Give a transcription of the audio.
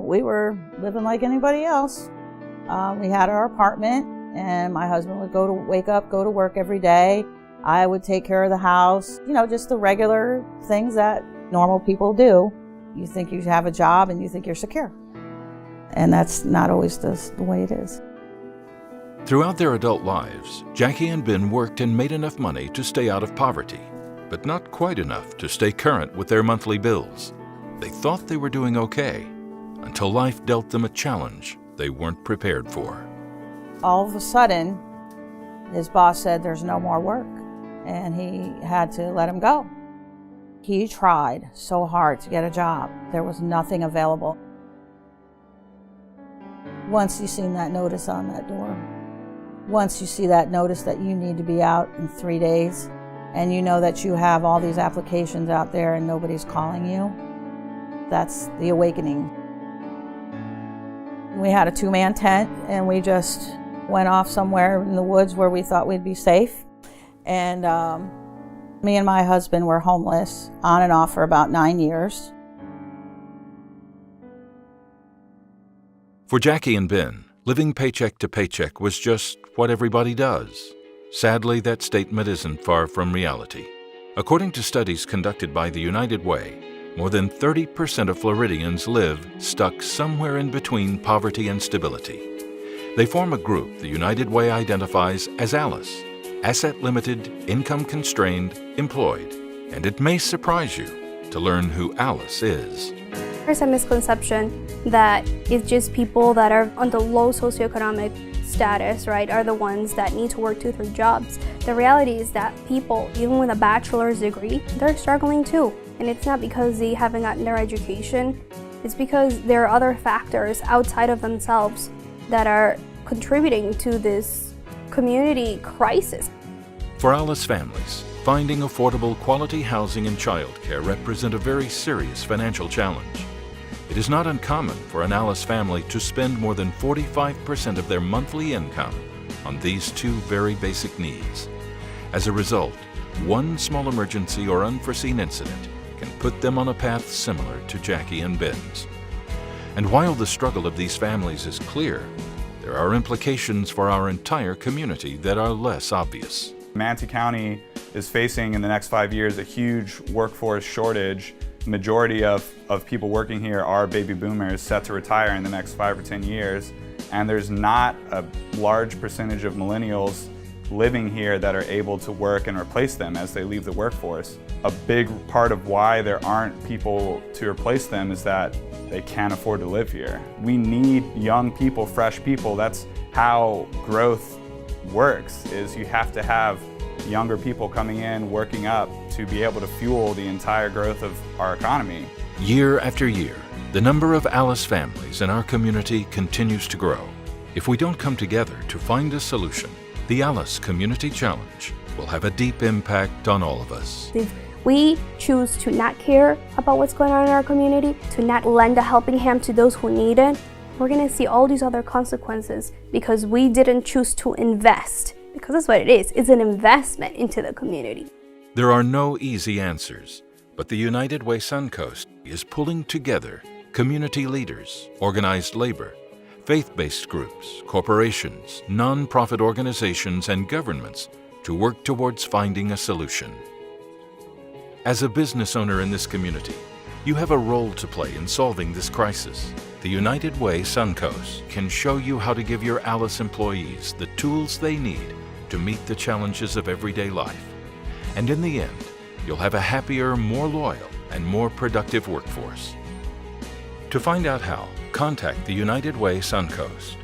we were living like anybody else. We had our apartment, and my husband would wake up, go to work every day. I would take care of the house, just the regular things that normal people do. You think you have a job and you think you're secure. And that's not always the way it is. Throughout their adult lives, Jackie and Ben worked and made enough money to stay out of poverty, but not quite enough to stay current with their monthly bills. They thought they were doing okay, until life dealt them a challenge they weren't prepared for. All of a sudden, his boss said there's no more work, and he had to let him go. He tried so hard to get a job. There was nothing available. Once you've seen that notice on that door, once you see that notice that you need to be out in 3 days, and you know that you have all these applications out there and nobody's calling you, that's the awakening. We had a 2-man tent, and we just went off somewhere in the woods where we thought we'd be safe. And me and my husband were homeless on and off for about 9 years. For Jackie and Ben, living paycheck to paycheck was just what everybody does. Sadly, that statement isn't far from reality. According to studies conducted by the United Way, more than 30% of Floridians live stuck somewhere in between poverty and stability. They form a group the United Way identifies as ALICE, Asset Limited, Income Constrained, Employed. And it may surprise you to learn who ALICE is. There's a misconception that it's just people that are on the low socioeconomic status, right, are the ones that need to work 2-3 jobs. The reality is that people, even with a bachelor's degree, they're struggling too. And it's not because they haven't gotten their education, it's because there are other factors outside of themselves that are contributing to this community crisis. For ALICE families, finding affordable quality housing and childcare represent a very serious financial challenge. It is not uncommon for an ALICE family to spend more than 45% of their monthly income on these two very basic needs. As a result, one small emergency or unforeseen incident can put them on a path similar to Jackie and Ben's. And while the struggle of these families is clear, there are implications for our entire community that are less obvious. Manatee County is facing in the next 5 years a huge workforce shortage. The majority of people working here are baby boomers set to retire in the next 5 or 10 years, and there's not a large percentage of millennials living here that are able to work and replace them as they leave the workforce. A big part of why there aren't people to replace them is that they can't afford to live here. We need young people, fresh people. That's how growth works, is you have to have younger people coming in, working up to be able to fuel the entire growth of our economy. Year after year, the number of ALICE families in our community continues to grow. If we don't come together to find a solution, the ALICE Community Challenge will have a deep impact on all of us. If we choose to not care about what's going on in our community, to not lend a helping hand to those who need it, we're going to see all these other consequences because we didn't choose to invest. Because that's what it is. It's an investment into the community. There are no easy answers, but the United Way Suncoast is pulling together community leaders, organized labor, faith-based groups, corporations, non-profit organizations, and governments to work towards finding a solution. As a business owner in this community, you have a role to play in solving this crisis. The United Way Suncoast can show you how to give your ALICE employees the tools they need to meet the challenges of everyday life. And in the end, you'll have a happier, more loyal, and more productive workforce. To find out how, contact the United Way Suncoast.